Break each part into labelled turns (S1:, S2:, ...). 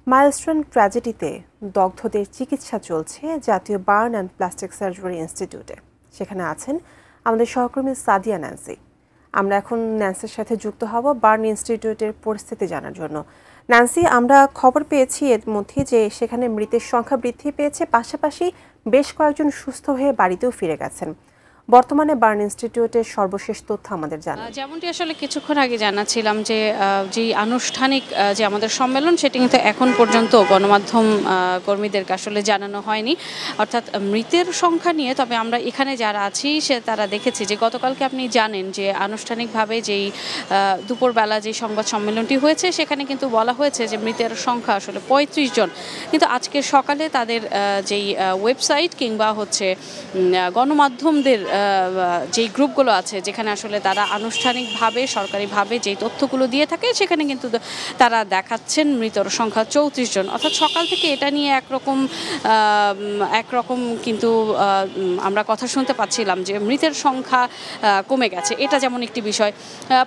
S1: Milestone ট্র্যাজেডিতে দগ্ধদের চিকিৎসা চলছে জাতীয় বার্ন অ্যান্ড প্লাস্টিক সার্জারি ইনস্টিটিউটে। সেখানে আছেন আমাদের সহকর্মী সাদিয়া ন্যান্সি। আমরা এখন ন্যান্সির সাথে যুক্ত হব বার্ন ইনস্টিটিউটের পরিস্থিতি জানার জন্য। ন্যান্সি, আমরা খবর পেয়েছি এর মধ্যে যে সেখানে মৃতের সংখ্যা বৃদ্ধি পেয়েছে, পাশাপাশি বেশ কয়েকজন সুস্থ হয়ে বাড়িতেও ফিরে গেছেন। বর্তমানে বার্ন ইনস্টিটিউটের সর্বশেষ তথ্য আমাদের জানা।
S2: যেমনটি আসলে কিছুক্ষণ আগে জানাচ্ছিলাম যে আনুষ্ঠানিক যে আমাদের সম্মেলন সেটি কিন্তু এখন পর্যন্ত গণমাধ্যম কর্মীদেরকে আসলে জানানো হয়নি, অর্থাৎ মৃতের সংখ্যা নিয়ে। তবে আমরা এখানে যারা আছি তারা দেখেছি যে গতকালকে আপনি জানেন যে আনুষ্ঠানিকভাবে যেই দুপুরবেলা যে সংবাদ সম্মেলনটি হয়েছে সেখানে কিন্তু বলা হয়েছে যে মৃতের সংখ্যা আসলে ৩৫ জন। কিন্তু আজকে সকালে তাদের যেই ওয়েবসাইট কিংবা হচ্ছে গণমাধ্যমদের যেই গ্রুপগুলো আছে যেখানে আসলে তারা আনুষ্ঠানিকভাবে সরকারিভাবে যেই তথ্যগুলো দিয়ে থাকে সেখানে কিন্তু তারা দেখাচ্ছেন মৃতের সংখ্যা ৩৪ জন। অর্থাৎ সকাল থেকে এটা নিয়ে একরকম কিন্তু আমরা কথা শুনতে পাচ্ছিলাম যে মৃতের সংখ্যা কমে গেছে, এটা যেমন একটি বিষয়।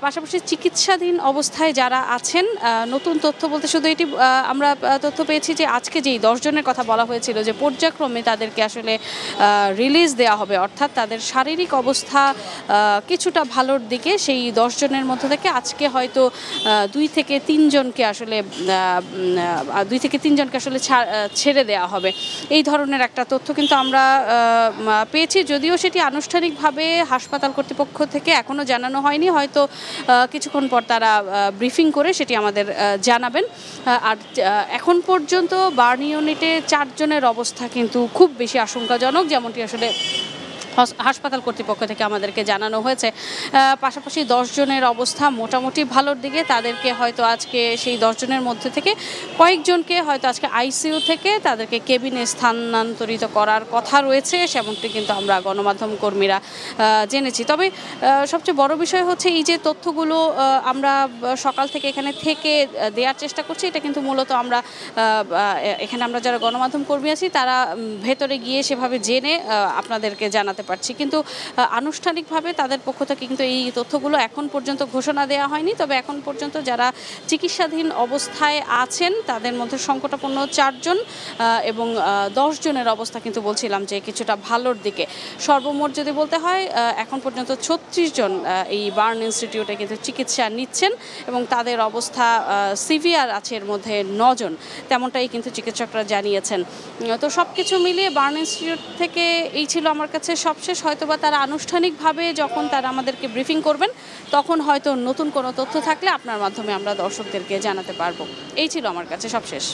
S2: পাশাপাশি চিকিৎসাধীন অবস্থায় যারা আছেন, নতুন তথ্য বলতে শুধু এটি আমরা তথ্য পেয়েছি যে আজকে যেই 10 জনের কথা বলা হয়েছিল যে পর্যায়ক্রমে তাদেরকে আসলে রিলিজ দেওয়া হবে, অর্থাৎ তাদের শারীরিক অবস্থা কিছুটা ভালোর দিকে। সেই 10 জনের মধ্যে থেকে আজকে হয়তো 2 থেকে 3 জনকে আসলে ছেড়ে দেওয়া হবে, এই ধরনের একটা তথ্য কিন্তু আমরা পেয়েছি। যদিও সেটি আনুষ্ঠানিকভাবে হাসপাতাল কর্তৃপক্ষ থেকে এখনও জানানো হয়নি, হয়তো কিছুক্ষণ পর তারা ব্রিফিং করে সেটি আমাদের জানাবেন। আর এখন পর্যন্ত বার্ন ইউনিটে 4 জনের অবস্থা কিন্তু খুব বেশি আশঙ্কাজনক, যেমনটি আসলে হাসপাতাল কর্তৃপক্ষ থেকে আমাদেরকে জানানো হয়েছে। পাশাপাশি 10 জনের অবস্থা মোটামুটি ভালোর দিকে। তাদেরকে হয়তো আজকে সেই 10 জনের মধ্যে থেকে কয়েকজনকে হয়তো আজকে আইসিইউ থেকে তাদেরকে কেবিনে স্থানান্তরিত করার কথা রয়েছে, সেমনটি কিন্তু আমরা গণমাধ্যম কর্মীরা জেনেছি। তবে সবচেয়ে বড় বিষয় হচ্ছে এই যে তথ্যগুলো আমরা সকাল থেকে এখানে থেকে দেওয়ার চেষ্টা করছি, এটা কিন্তু মূলত আমরা এখানে যারা গণমাধ্যম কর্মী আছি তারা ভেতরে গিয়ে সেভাবে জেনে আপনাদেরকে জানাতে পারছি, কিন্তু আনুষ্ঠানিকভাবে তাদের পক্ষ থেকে কিন্তু এই তথ্যগুলো এখন পর্যন্ত ঘোষণা দেওয়া হয়নি। তবে এখন পর্যন্ত যারা চিকিৎসাধীন অবস্থায় আছেন তাদের মধ্যে সংকটাপন্ন 4 জন এবং 10 জনের অবস্থা কিন্তু বলছিলাম যে কিছুটা ভালোর দিকে। সর্বমোট যদি বলতে হয় এখন পর্যন্ত 36 জন এই বার্ন ইনস্টিটিউটে কিন্তু চিকিৎসা নিচ্ছেন এবং তাদের অবস্থা সিভিয়ার আছে এর মধ্যে 9 জন, তেমনটাই কিন্তু চিকিৎসকরা জানিয়েছেন। তো সব কিছু মিলিয়ে বার্ন ইনস্টিটিউট থেকে এই ছিল আমার কাছে সবশেষ। হয়তোবা তারা আনুষ্ঠানিকভাবে যখন তারা আমাদেরকে ব্রিফিং করবেন তখন হয়তো নতুন কোনো তথ্য থাকলে আপনার মাধ্যমে আমরা দর্শকদেরকে জানাতে পারবো। এই ছিল আমার কাছে সবশেষ।